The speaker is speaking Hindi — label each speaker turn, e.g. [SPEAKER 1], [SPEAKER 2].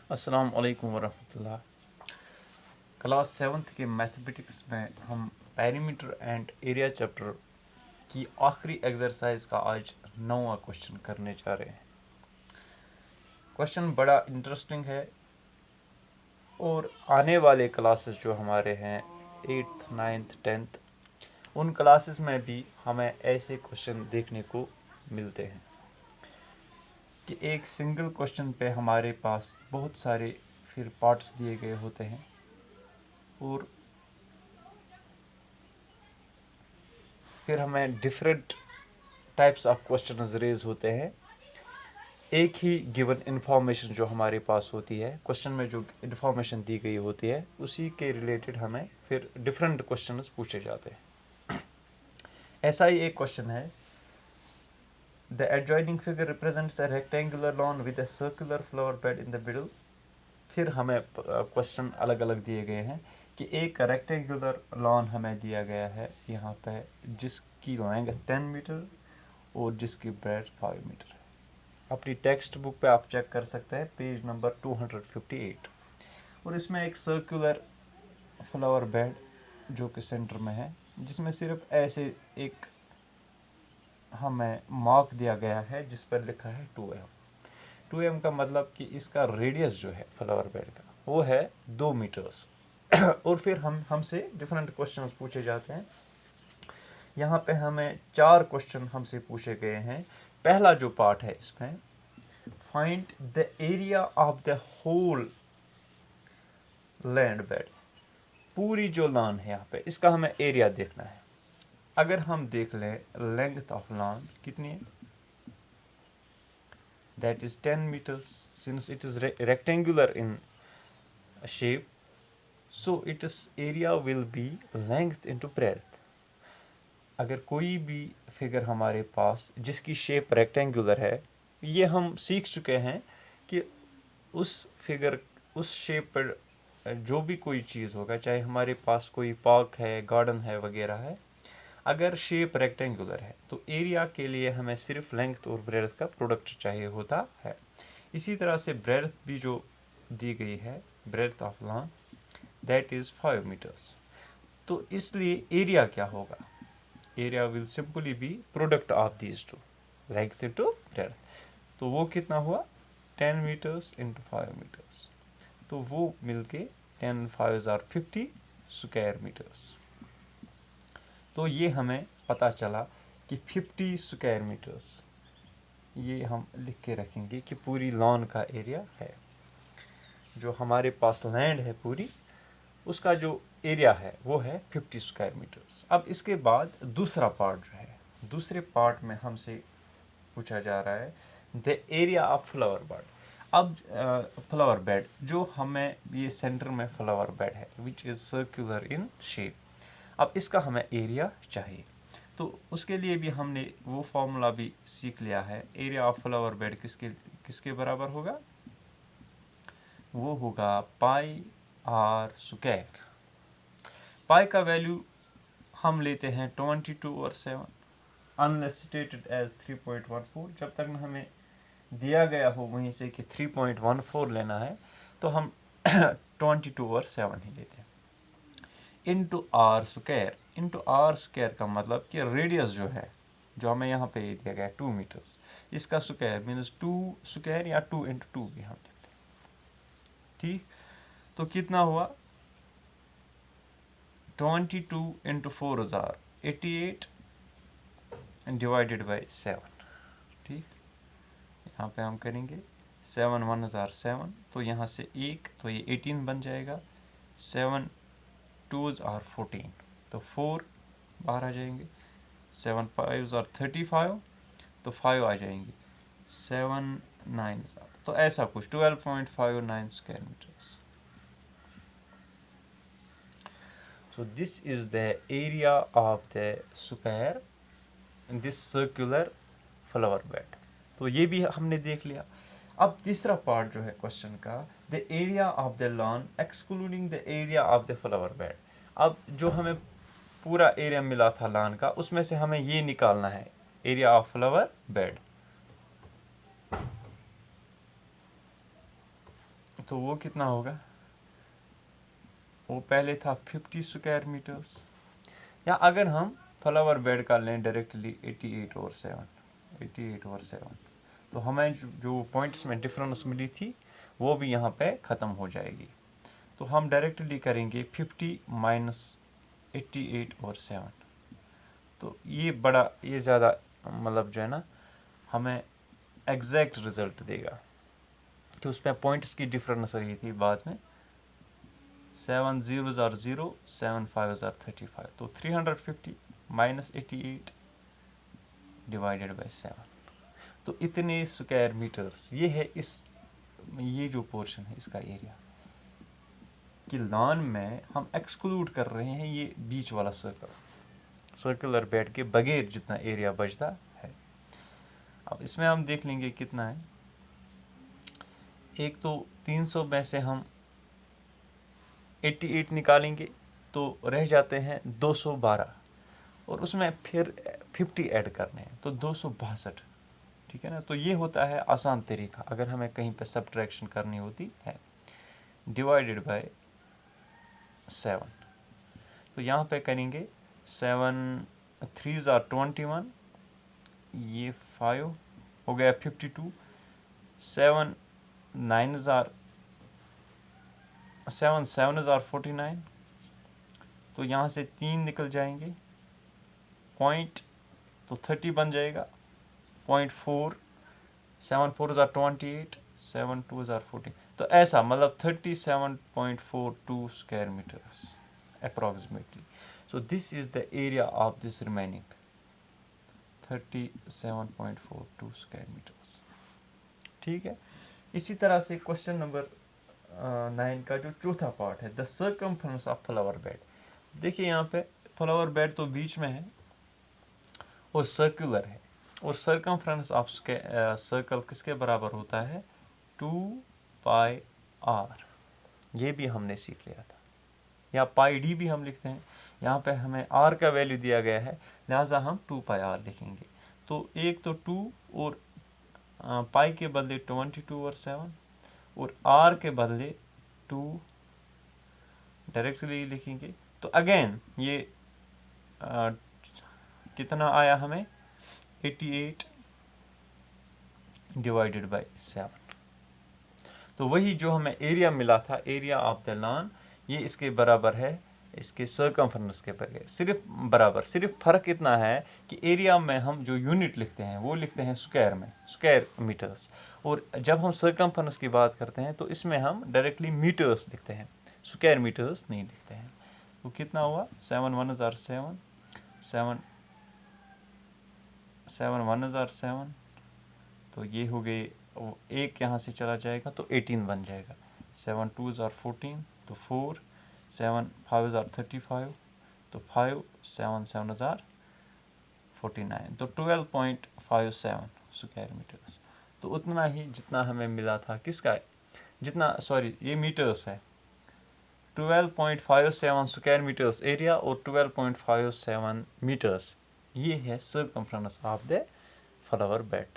[SPEAKER 1] अस्सलाम वालेकुम वरहमतुल्लाह। क्लास सेवन्थ के मैथमेटिक्स में हम पेरीमीटर एंड एरिया चैप्टर की आखिरी एक्सरसाइज का आज 9वां क्वेश्चन करने जा रहे हैं। क्वेश्चन बड़ा इंटरेस्टिंग है और आने वाले क्लासेस जो हमारे हैं 8th 9th 10th उन क्लासेस में भी हमें ऐसे क्वेश्चन देखने को मिलते हैं कि एक सिंगल क्वेश्चन पे हमारे पास बहुत सारे फिर पार्ट्स दिए गए होते हैं और फिर हमें different types of questions raise होते हैं। एक ही गिवन इन्फॉर्मेशन जो हमारे पास होती है, क्वेश्चन में जो इन्फॉर्मेशन दी गई होती है उसी के रिलेटेड हमें फिर डिफरेंट क्वेश्चंस पूछे जाते हैं। ऐसा ही एक क्वेश्चन है, the adjoining figure represents a rectangular lawn with a circular flower bed in the middle. फिर हमें क्वेश्चन अलग अलग दिए गए हैं कि एक रेक्टेंगुलर लॉन हमें दिया गया है यहाँ पे जिसकी लेंथ 10 मीटर और जिसकी ब्रेड्थ 5 मीटर है। अपनी टेक्स्ट बुक पे आप चेक कर सकते हैं, पेज नंबर 258। और इसमें एक सर्कुलर फ्लावर बेड जो कि सेंटर में है, जिसमें सिर्फ ऐसे एक हमें मार्क दिया गया है जिस पर लिखा है 2m। 2m का मतलब कि इसका रेडियस जो है फ्लावर बेड का वो है 2 मीटर्स। और फिर हमसे डिफरेंट क्वेश्चंस पूछे जाते हैं। यहाँ पे हमें 4 क्वेश्चन हमसे पूछे गए हैं। पहला जो पार्ट है इसमें, find the area of the whole land bed. पूरी जो लॉन है यहाँ पे इसका हमें एरिया देखना है। अगर हम देख लें लेंथ ऑफ लॉन कितनी है, that is 10 meters. Since it is rectangular in shape, so it is area will be length into breadth. अगर कोई भी फिगर हमारे पास जिसकी शेप रेक्टेंगुलर है, ये हम सीख चुके हैं कि उस फिगर उस शेप पर जो भी कोई चीज़ होगा, चाहे हमारे पास कोई पार्क है, गार्डन है वगैरह है, अगर शेप रेक्टेंगुलर है तो एरिया के लिए हमें सिर्फ लेंथ और ब्रेड्थ का प्रोडक्ट चाहिए होता है। इसी तरह से ब्रेड्थ भी जो दी गई है, breadth of lawn that is 5 meters. तो इसलिए एरिया क्या होगा, area will simply be product of these two, length into breadth. तो वो कितना हुआ, 10 मीटर्स इंटू 5 मीटर्स। तो वो मिलके 10 5 आर 50 स्क्वायर मीटर्स। तो ये हमें पता चला कि 50 स्क्वायर मीटर्स, ये हम लिख के रखेंगे कि पूरी लॉन का एरिया है। जो हमारे पास लैंड है पूरी, उसका जो एरिया है वो है 50 स्क्वायर मीटर्स। अब इसके बाद दूसरा पार्ट जो है, दूसरे पार्ट में हमसे पूछा जा रहा है the area of flower bed. अब फ्लावर बेड जो हमें, ये सेंटर में फ्लावर बेड है which is circular in shape. अब इसका हमें एरिया चाहिए, तो उसके लिए भी हमने वो फॉर्मूला भी सीख लिया है। एरिया ऑफ फ्लावर बेड किसके किसके बराबर होगा, वो होगा पाई आर स्क्वायर। पाई का वैल्यू हम लेते हैं 22/7 अनलेस स्टेटेड एज 3.14। जब तक हमें दिया गया हो वहीं से कि 3.14 लेना है तो हम 22/7 ही लेते हैं। Into r square, into r square का मतलब कि रेडियस जो है, जो हमें यहाँ पे दिया गया है 2 मीटर्स, इसका स्क्वायर मीन्स 2 स्क्वायर या 2 इंटू 2 भी हम लेते हैं। ठीक, तो कितना हुआ, 22 इंटू 4 हज़ार 88 डिवाइडेड बाई 7। ठीक, यहाँ पे हम करेंगे 7 1 हज़ार 7, तो यहाँ से एक तो ये 18 बन जाएगा, 7 2s आर 14, तो 4 बाहर आ जाएंगे, 7 5s आर 35, तो 5 आ जाएंगे, 7 9s आर, तो ऐसा कुछ 12.59 square meters. So this is the area of the square in this circular flower bed। तो ये भी हमने देख लिया। अब तीसरा पार्ट जो है क्वेश्चन का, the area of the lawn excluding the area of the flower bed. अब जो हमें पूरा एरिया मिला था लॉन का, उसमें से हमें ये निकालना है एरिया ऑफ फ्लावर बेड। तो वो कितना होगा, वो पहले था 50 स्क्वायर मीटर्स। या अगर हम फ्लावर बेड का लें डायरेक्टली 88/7, तो हमें जो पॉइंट्स में डिफरेंस मिली थी वो भी यहाँ पे ख़त्म हो जाएगी। तो हम डायरेक्टली करेंगे 50 माइनस 88/7। तो ये ज़्यादा मतलब जो है ना हमें एग्जैक्ट रिजल्ट देगा, कि उसमें पॉइंट्स की डिफरेंस रही थी बाद में। 7 zeros are 0, 7 5s are 35। तो 350 माइनस 88 डिवाइडेड बाई 7। तो इतने स्क्वायर मीटर्स ये है ये जो पोर्शन है इसका एरिया। कि लॉन में हम एक्सक्लूड कर रहे हैं ये बीच वाला सर्कुलर बेड के बगैर जितना एरिया बचता है। अब इसमें हम देख लेंगे कितना है। एक तो 300 में से हम 88 निकालेंगे तो रह जाते हैं 212, और उसमें फिर 50 ऐड करने हैं तो 262। ठीक है ना। तो ये होता है आसान तरीका अगर हमें कहीं पे सब्ट्रैक्शन करनी होती है, डिवाइडेड बाय 7। तो यहाँ पे करेंगे 7 3s are 21, ये 5 हो गया 52, 7 9s are 7 are 49। तो यहाँ से 3 निकल जाएंगे, पॉइंट तो 30 बन जाएगा, 0.4, 7 4s are 28, 7 2s are 40। तो ऐसा मतलब 37.42 square meters approximately। So this is the area of this remaining 37.42 square meters. ठीक है। इसी तरह से क्वेश्चन नंबर 9 का जो चौथा पार्ट है, the circumference of flower bed. देखिए यहाँ पे फ्लावर बेड तो बीच में है और सर्कुलर है, और सर्कमफ्रेंस ऑफ सर्कल किसके बराबर होता है, 2πr। ये भी हमने सीख लिया था, या πd भी हम लिखते हैं। यहाँ पे हमें r का वैल्यू दिया गया है, लिहाजा हम 2πr लिखेंगे। तो एक तो 2 और पाई के बदले 22 और 7, और r के बदले 2 डायरेक्टली लिखेंगे। तो अगेन ये कितना आया हमें, 88 डिवाइडेड बाई 7। तो वही जो हमें एरिया मिला था, एरिया ऑफ द लॉन, ये इसके बराबर है इसके सर्कमफ्रेंस के बगैर, सिर्फ बराबर। सिर्फ फ़र्क इतना है कि एरिया में हम जो यूनिट लिखते हैं वो लिखते हैं स्क्वायर में, स्क्वायर मीटर्स, और जब हम सर्कमफ्रेंस की बात करते हैं तो इसमें हम डायरेक्टली मीटर्स लिखते हैं, स्क्वायर मीटर्स नहीं लिखते हैं। तो कितना हुआ, 7 1s are 7, 7 1s are 7। तो ये हो गए, एक यहाँ से चला जाएगा तो 18 बन जाएगा। 7 2s are 14, तो 4, 7 5s are 35, तो 5, 7 7s are 49, तो 12.57 स्क्वायर मीटर्स। तो उतना ही जितना हमें मिला था किसका, जितना सॉरी ये मीटर्स है, 12.57 स्क्वायर मीटर्स एरिया और 12.57 मीटर्स, ये है circumference of the flower bed.